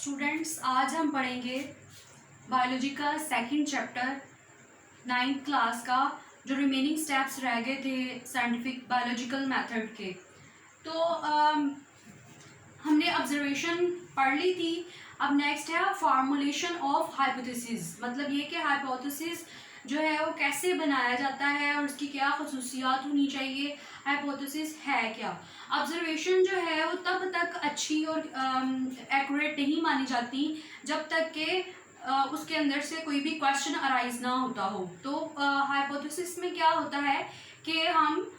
Students, आज हम पढ़ेंगे बायोलॉजी का सेकंड चैप्टर 9th क्लास का, जो रिमेनिंग स्टेप्स रह गए थे साइंटिफिक बायोलॉजिकल मेथड के। तो हमने ऑब्जर्वेशन पढ़ ली थी। अब नेक्स्ट है फॉर्मुलेशन ऑफ हाइपोथेसिस, मतलब ये कि हाइपोथेसिस जो है वो कैसे बनाया जाता है और उसकी क्या खसूसियात होनी चाहिए, हाइपोथेसिस है क्या। ऑब्जर्वेशन जो है वो तब तक अच्छी और एक्यूरेट नहीं मानी जाती जब तक कि उसके अंदर से कोई भी क्वेश्चन अराइज ना होता हो। तो हाइपोथेसिस में क्या होता है कि हम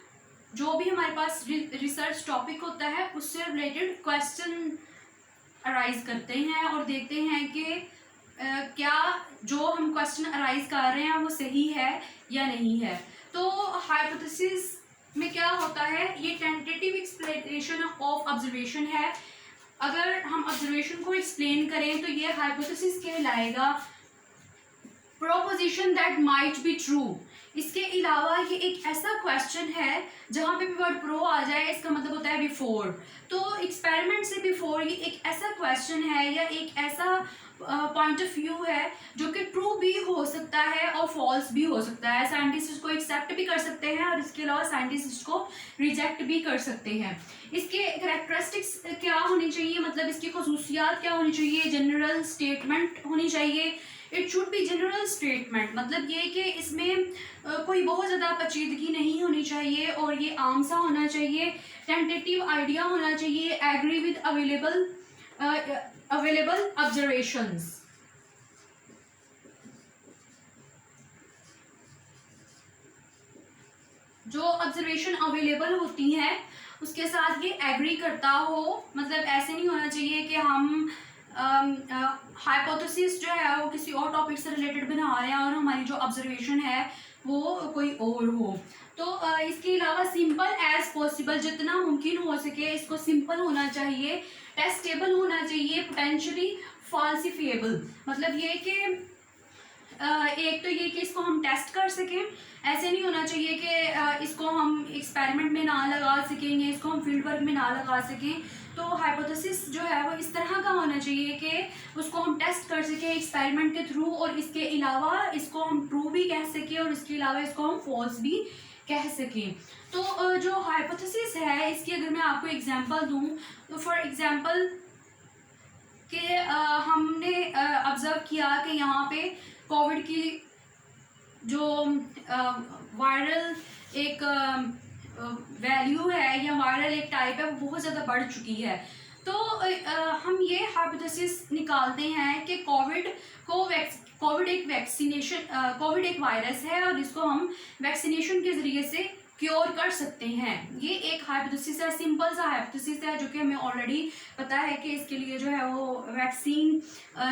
जो भी हमारे पास रिसर्च टॉपिक होता है उससे रिलेटेड क्वेश्चन अराइज करते हैं और देखते हैं कि क्या जो हम क्वेश्चन अराइज कर रहे हैं वो सही है या नहीं है। तो हाइपोथेसिस में क्या होता है, ये टेंटेटिव एक्सप्लेनेशन ऑफ ऑब्जर्वेशन है। अगर हम ऑब्जर्वेशन को एक्सप्लेन करें तो ये हाइपोथेसिस कहलाएगा। Proposition that might be true, इसके अलावा ये एक ऐसा क्वेश्चन है जहाँ पे भी वर्ड प्रो आ जाए, इसका मतलब होता है बिफोर। तो एक्सपेरिमेंट से बिफोर ये एक ऐसा क्वेश्चन है या एक ऐसा पॉइंट ऑफ व्यू है जो कि ट्रू भी हो सकता है और फॉल्स भी हो सकता है। साइंटिस्ट इसको एक्सेप्ट भी कर सकते हैं और इसके अलावा साइंटिस्ट इसको रिजेक्ट भी कर सकते हैं। इसके कैरेक्टरिस्टिक्स क्या होनी चाहिए, मतलब इसकी खसूसियात क्या होनी चाहिए। जनरल स्टेटमेंट होनी चाहिए, it should be general statement, मतलब ये कि इसमें कोई बहुत ज़्यादा पेचीदगी नहीं होनी चाहिए और ये आम सा होना चाहिए। टेंटेटिव आइडिया होना चाहिए, एग्री विद अवेलेबल ऑब्जर्वेशंस। जो ऑब्जर्वेशन अवेलेबल होती हैं उसके साथ ये एग्री करता हो, मतलब ऐसे नहीं होना चाहिए कि हम हाइपोथेसिस जो है वो किसी और टॉपिक से रिलेटेड बना रहे हैं और हमारी जो ऑब्जर्वेशन है वो कोई और हो। तो इसके अलावा सिंपल एज पॉसिबल, जितना मुमकिन हो सके इसको सिंपल होना चाहिए, टेस्टेबल होना चाहिए, पोटेंशियली फाल्सिफिएबल, मतलब ये कि एक तो ये कि इसको हम टेस्ट कर सकें। ऐसे नहीं होना चाहिए कि इसको हम एक्सपेरिमेंट में ना लगा सकें या इसको हम फील्ड वर्क में ना लगा सकें। तो हाइपोथेसिस जो है वो इस तरह का होना चाहिए कि उसको हम टेस्ट कर सकें एक्सपेरिमेंट के थ्रू, और इसके अलावा इसको हम ट्रू भी कह सकें और इसके अलावा इसको हम फॉल्स भी कह सकें। तो जो हाइपोथेसिस है इसकी अगर मैं आपको एग्जांपल दूं तो फॉर एग्जांपल कि हमने ऑब्जर्व किया कि यहाँ पे कोविड की जो वायरल एक वैल्यू है या वायरल एक टाइप है वो बहुत ज़्यादा बढ़ चुकी है। तो हम ये हाइपोथेसिस निकालते हैं कि कोविड एक वायरस है और इसको हम वैक्सीनेशन के ज़रिए से क्योर कर सकते हैं। ये एक हाइपोथेसिस है, सिंपल सा हाइपोथेसिस है जो कि हमें ऑलरेडी पता है कि इसके लिए जो है वो वैक्सीन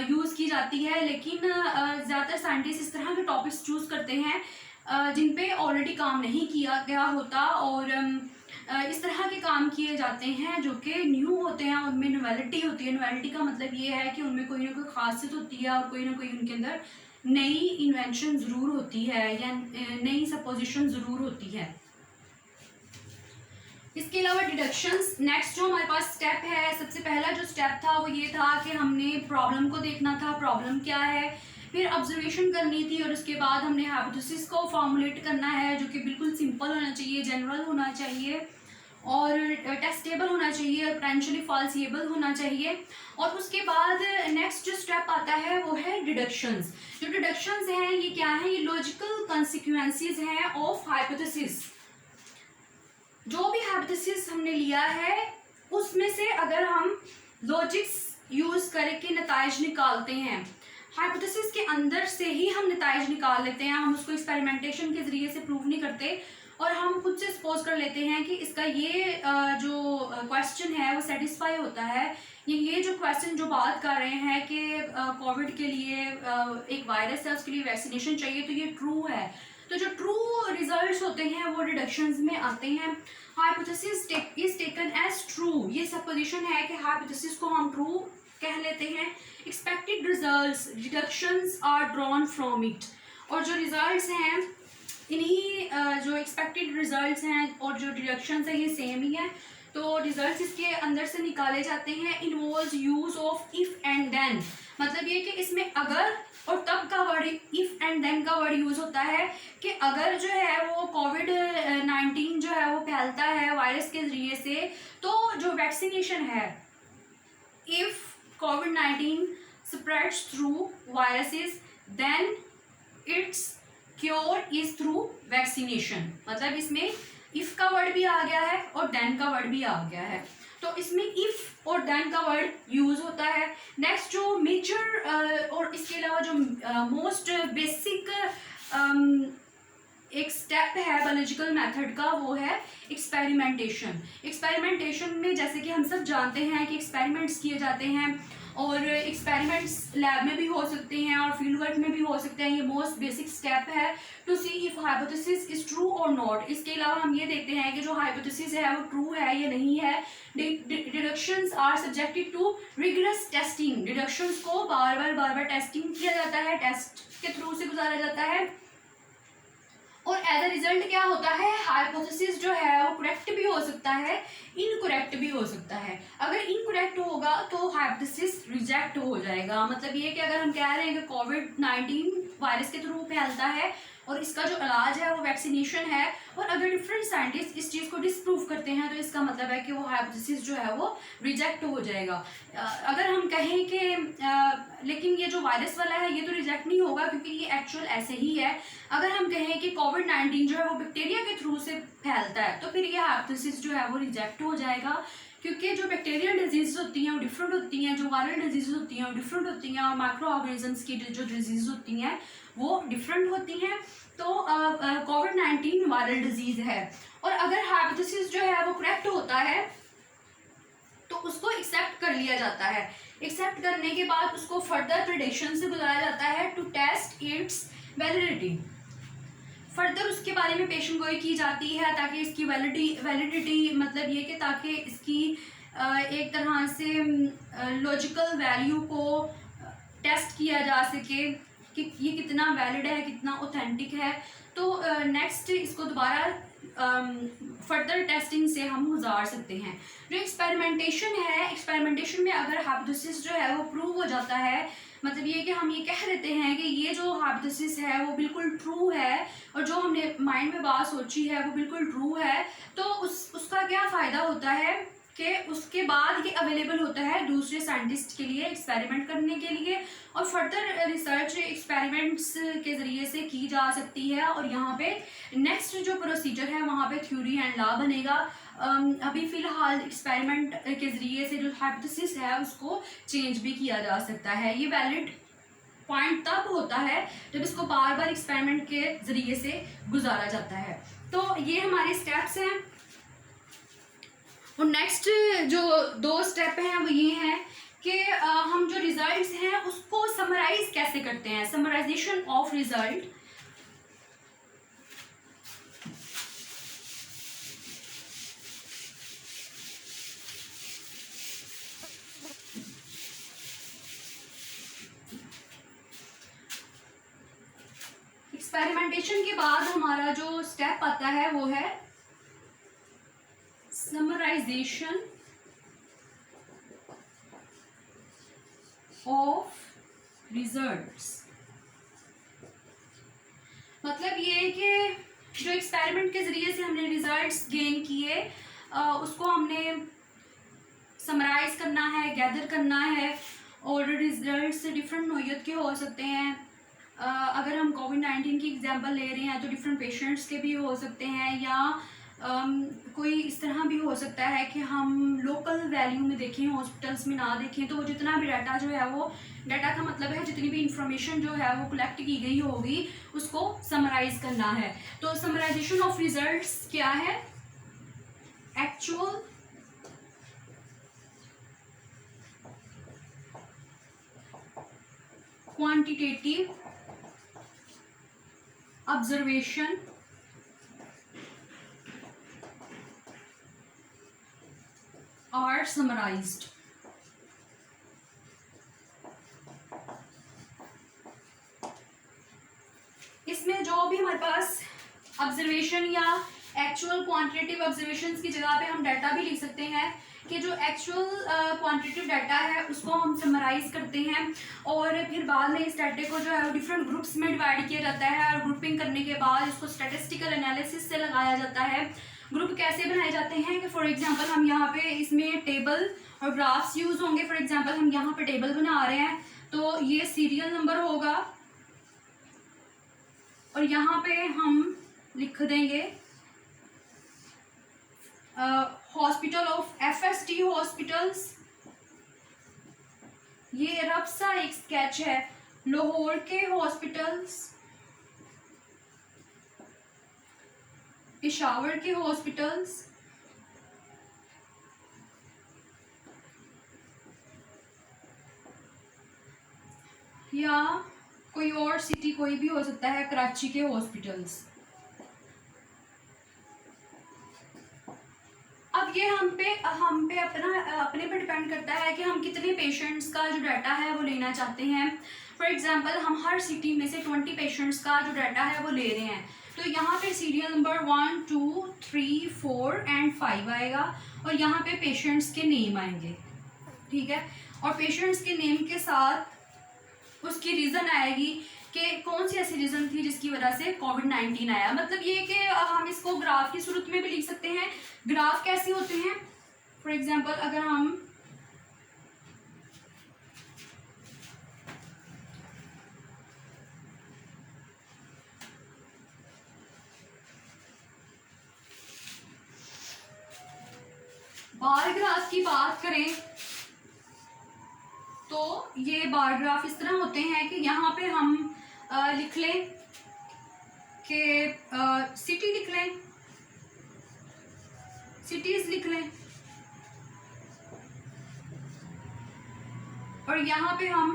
यूज़ की जाती है। लेकिन ज़्यादातर साइंटिस्ट इस तरह के टॉपिक्स चूज़ करते हैं जिन पे ऑलरेडी काम नहीं किया गया होता और इस तरह के काम किए जाते हैं जो कि न्यू होते हैं, उनमें नोवेलिटी होती है। नोवेलिटी का मतलब ये है कि उनमें कोई ना कोई खासियत होती है और कोई ना कोई उनके अंदर नई इन्वेंशन ज़रूर होती है या नई सपोजिशन ज़रूर होती है। इसके अलावा डिडक्शंस, नेक्स्ट जो हमारे पास स्टेप है, सबसे पहला जो स्टेप था वो ये था कि हमने प्रॉब्लम को देखना था, प्रॉब्लम क्या है, फिर ऑब्जर्वेशन करनी थी और उसके बाद हमने हाइपोथेसिस को फॉर्मुलेट करना है जो कि बिल्कुल सिंपल होना चाहिए, जनरल होना चाहिए और टेस्टेबल होना चाहिए और पोटेंशियली फॉल्सिएबल होना चाहिए। और उसके बाद नेक्स्ट जो स्टेप आता है वो है डिडक्शंस। जो डिडक्शंस हैं ये क्या है, ये लॉजिकल कॉन्सिक्वेंसेस हैं ऑफ हाइपोथेसिस। जो भी हाइपोथेसिस हमने लिया है उसमें से अगर हम लॉजिक्स यूज करके नताइज निकालते हैं, हाइपोथेसिस के अंदर से ही हम नताइज निकाल लेते हैं, हम उसको एक्सपेरिमेंटेशन के जरिए से प्रूव नहीं करते और हम खुद से सपोज कर लेते हैं कि इसका ये जो क्वेश्चन है वो सेटिस्फाई होता है। ये जो क्वेश्चन जो बात कर रहे हैं कि कोविड के लिए एक वायरस है उसके लिए वैक्सीनेशन चाहिए, तो ये ट्रू है। तो जो ट्रू रिजल्ट्स होते हैं वो डिडक्शंस में आते हैं। Hypothesis is taken as true, ये सपोजिशन है कि हाइपोथेसिस को हम ट्रू कह लेते हैं। Expected results deductions are drawn from it, और जो रिजल्ट्स हैं इन्हीं जो एक्सपेक्टेड रिजल्ट्स हैं और जो डिडक्शंस हैं ये सेम ही हैं। तो रिजल्ट्स इसके अंदर से निकाले जाते हैं। Involves use of if and then, मतलब ये कि इसमें अगर और तब का वर्ड, इफ एंड देन का वर्ड यूज होता है कि अगर जो है वो कोविड-19 जो है वो फैलता है वायरस के जरिए से, तो जो वैक्सीनेशन है, इफ कोविड-19 spreads through viruses then its cure is through vaccination. मतलब इसमें इफ का वर्ड भी आ गया है और देन का वर्ड भी आ गया है, तो इसमें इफ और देन का वर्ड यूज होता है। नेक्स्ट जो मेजर और इसके अलावा जो मोस्ट बेसिक एक स्टेप है बायोलॉजिकल मेथड का, वो है एक्सपेरिमेंटेशन। एक्सपेरिमेंटेशन में जैसे कि हम सब जानते हैं कि एक्सपेरिमेंट्स किए जाते हैं, और एक्सपेरिमेंट्स लैब में भी हो सकते हैं और फील्ड वर्क में भी हो सकते हैं। ये मोस्ट बेसिक स्टेप है to see if hypothesis is true और नॉट। इसके अलावा हम ये देखते हैं कि जो हाइपोथेसिस है वो ट्रू है या नहीं है। Deductions are subjected to rigorous testing. Deductions को बार बार टेस्टिंग किया जाता है, टेस्ट के थ्रू से गुजारा जाता है, और एज अ रिजल्ट क्या होता है, हाइपोथेसिस जो है वो करेक्ट भी हो सकता है, इनकरेक्ट भी हो सकता है। अगर इनकरेक्ट होगा तो हाइपोथेसिस रिजेक्ट हो जाएगा। मतलब ये कि अगर हम कह रहे हैं कि कोविड-19 वायरस के थ्रू फैलता है और इसका जो इलाज है वो वैक्सीनेशन है, और अगर डिफरेंट साइंटिस्ट इस चीज़ को डिस्प्रूव करते हैं तो इसका मतलब है कि वो हाइपोथेसिस जो है वो रिजेक्ट हो जाएगा। अगर हम कहें कि लेकिन ये जो वायरस वाला है ये तो रिजेक्ट नहीं होगा क्योंकि ये एक्चुअल ऐसे ही है। अगर हम कहें कि कोविड-19 जो है वो बैक्टीरिया के थ्रू से फैलता है तो फिर ये हाइपोथेसिस जो है वो रिजेक्ट हो जाएगा, क्योंकि जो बैक्टीरियल डिजीज होती हैं वो डिफरेंट होती हैं, जो वायरल डिजीज होती हैं वो डिफरेंट होती हैं, और माइक्रो ऑर्गेनिजम्स की जो डिजीज होती हैं वो डिफरेंट होती हैं। तो कोविड-19 वायरल डिजीज है, और अगर हाइपोथेसिस जो है वो करेक्ट होता है तो उसको एक्सेप्ट कर लिया जाता है। एक्सेप्ट करने के बाद उसको फर्दर प्रेडिक्शन से बुलाया जाता है to test its validity. Further उसके बारे में पेशन गोई की जाती है ताकि इसकी वैलिडिटी मतलब ये कि ताकि इसकी एक तरह से लॉजिकल वैल्यू को टेस्ट किया जा सके कि ये कितना वैलिड है, कितना ऑथेंटिक है। तो नेक्स्ट इसको दोबारा फर्दर टेस्टिंग से हम गुजार सकते हैं। जो एक्सपेरिमेंटेशन है, एक्सपेरिमेंटेशन में अगर हाइपोथेसिस जो है वो प्रूव हो जाता है, मतलब ये कि हम ये कह देते हैं कि ये जो हाइपोथेसिस है वो बिल्कुल ट्रू है और जो हमने माइंड में बात सोची है वो बिल्कुल ट्रू है, तो उसका क्या फ़ायदा होता है कि उसके बाद ये अवेलेबल होता है दूसरे साइंटिस्ट के लिए एक्सपेरिमेंट करने के लिए, और फर्दर रिसर्च एक्सपेरिमेंट्स के ज़रिए से की जा सकती है। और यहाँ पे नेक्स्ट जो प्रोसीजर है वहाँ पे थ्योरी एंड लॉ बनेगा। अभी फ़िलहाल एक्सपेरिमेंट के ज़रिए से जो हाइपोथेसिस है उसको चेंज भी किया जा सकता है। ये वैलिड पॉइंट तब होता है जब इसको बार बार एक्सपेरिमेंट के ज़रिए से गुजारा जाता है। तो ये हमारे स्टेप्स हैं, और नेक्स्ट जो 2 स्टेप हैं वो ये हैं कि हम जो रिजल्ट्स हैं उसको समराइज कैसे करते हैं, समराइजेशन ऑफ रिजल्ट। एक्सपेरिमेंटेशन के बाद हमारा जो स्टेप आता है वो है समराइजेशन ऑफ रिजल्ट्स। मतलब ये कि जो एक्सपेरिमेंट के ज़रिए से हमने रिजल्ट्स गेन किए उसको हमने समराइज करना है, गैदर करना है, और रिजल्ट्स डिफरेंट नोयत के हो सकते हैं। अगर हम कोविड-19 की एग्जांपल ले रहे हैं तो डिफरेंट पेशेंट्स के भी हो सकते हैं, या कोई इस तरह भी हो सकता है कि हम लोकल वैल्यू में देखें, हॉस्पिटल्स में ना देखें। तो वो जितना भी डाटा जो है वो, डाटा का मतलब है जितनी भी इंफॉर्मेशन जो है वो कलेक्ट की गई होगी उसको समराइज करना है। तो समराइजेशन ऑफ रिजल्ट्स क्या है, actual quantitative observation are summarized। इसमें जो भी हमारे पास एक्चुअल क्वांटिटेटिव ऑब्जर्वेशंस की जगह पे हम डाटा भी लिख सकते हैं कि जो एक्चुअल क्वांटिटेटिव डाटा है उसको हम समराइज करते हैं और फिर बाद में इस डाटे को जो है वो डिफरेंट ग्रुप्स में डिवाइड किया जाता है और ग्रुपिंग करने के बाद इसको स्टैटिस्टिकल एनालिसिस से लगाया जाता है। ग्रुप कैसे बनाए जाते हैं कि फॉर एग्जांपल हम यहाँ पे इसमें टेबल और ग्राफ्स यूज होंगे। फॉर एग्जांपल हम यहाँ पे टेबल बना रहे हैं तो ये सीरियल नंबर होगा और यहाँ पे हम लिख देंगे हॉस्पिटल ऑफ FST हॉस्पिटल्स। ये रफ सा एक स्केच है लाहौर के हॉस्पिटल्स, पेशावर के हॉस्पिटल्स, या कोई और सिटी कोई भी हो सकता है, कराची के हॉस्पिटल्स। अब ये हम पे अपने पे डिपेंड करता है कि हम कितने पेशेंट्स का जो डाटा है वो लेना चाहते हैं। फॉर एग्जांपल हम हर सिटी में से 20 पेशेंट्स का जो डाटा है वो ले रहे हैं तो यहाँ पे सीरियल नंबर 1, 2, 3, 4 एंड 5 आएगा और यहाँ पे पेशेंट्स के नेम आएंगे, ठीक है। और पेशेंट्स के नेम के साथ उसकी रीज़न आएगी कि कौन सी ऐसी रीज़न थी जिसकी वजह से कोविड-19 आया। मतलब ये कि हम इसको ग्राफ की सूरत में भी लिख सकते हैं। ग्राफ कैसे होते हैं, फॉर एग्जांपल अगर हम बार ग्राफ की बात करें तो ये बार ग्राफ इस तरह होते हैं कि यहाँ पे हम लिख लें कि सिटी लिख लें, सिटीज लिख लें और यहाँ पे हम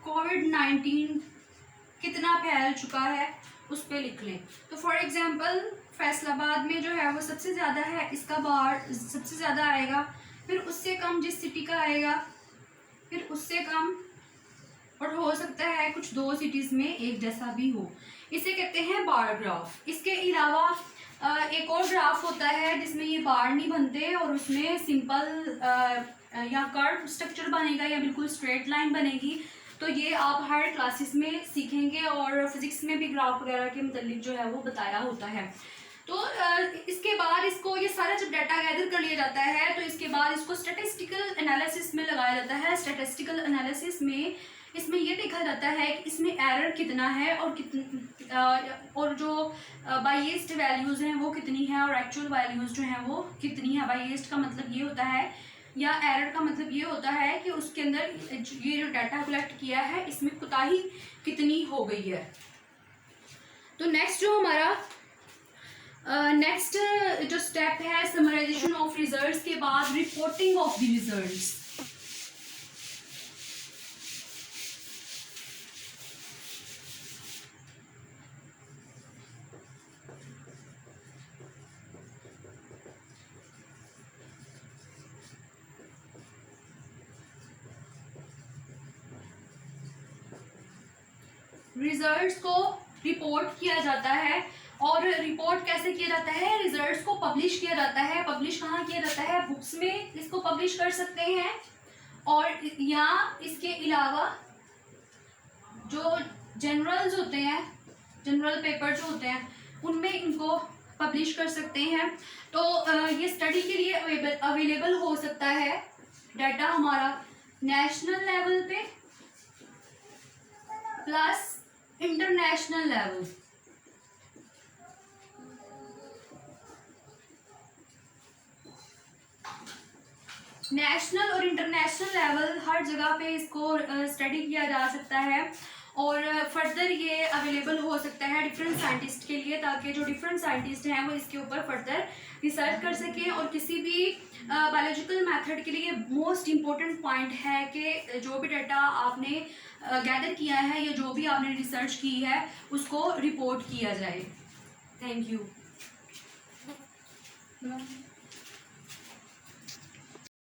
कोविड-19 कितना फैल चुका है उस पर लिख लें। तो फॉर एग्जांपल फैसलाबाद में जो है वो सबसे ज़्यादा है, इसका बार सबसे ज़्यादा आएगा, फिर उससे कम जिस सिटी का आएगा, फिर उससे कम, और हो सकता है कुछ 2 सिटीज़ में एक जैसा भी हो। इसे कहते हैं बार ग्राफ। इसके अलावा एक और ग्राफ होता है जिसमें ये बार नहीं बनते और उसमें सिंपल या कर्व स्ट्रक्चर बनेगा या बिल्कुल स्ट्रेट लाइन बनेगी। तो ये आप हर क्लासेस में सीखेंगे और फिजिक्स में भी ग्राफ वगैरह के मतलब जो है वो बताया होता है। तो इसके बाद इसको ये सारा जब डाटा गैदर कर लिया जाता है तो इसके बाद इसको स्टैटिस्टिकल एनालिसिस में लगाया जाता है। स्टैटिस्टिकल एनालिसिस में इसमें ये देखा जाता है कि इसमें एरर कितना है और जो बाइएस्ड वैल्यूज़ हैं वो कितनी है और एक्चुअल वैल्यूज़ जो हैं वो कितनी है। बाइएस्ड का मतलब ये होता है या एरर का मतलब ये होता है कि उसके अंदर ये जो डाटा कलेक्ट किया है इसमें कोताही कितनी हो गई है। तो नेक्स्ट जो हमारा नेक्स्ट जो स्टेप है समराइजेशन ऑफ रिजल्ट्स के बाद reporting of the results. Results को रिपोर्ट किया जाता है और रिपोर्ट कैसे किया जाता है, रिजल्ट्स को पब्लिश किया जाता है। पब्लिश कहाँ किया जाता है, बुक्स में इसको पब्लिश कर सकते हैं और या इसके अलावा जो जर्नल्स होते हैं, जनरल पेपर जो होते हैं उनमें इनको पब्लिश कर सकते हैं। तो ये स्टडी के लिए अवेलेबल हो सकता है डाटा हमारा नेशनल लेवल पे प्लस इंटरनेशनल लेवल। नेशनल और इंटरनेशनल लेवल हर जगह पे इसको स्टडी किया जा सकता है और फर्दर ये अवेलेबल हो सकता है डिफरेंट साइंटिस्ट के लिए, ताकि जो डिफरेंट साइंटिस्ट हैं वो इसके ऊपर फर्दर रिसर्च कर सकें। और किसी भी बायोलॉजिकल मेथड के लिए मोस्ट इम्पोर्टेंट पॉइंट है कि जो भी डाटा आपने गैदर किया है या जो भी आपने रिसर्च की है उसको रिपोर्ट किया जाए। Thank you.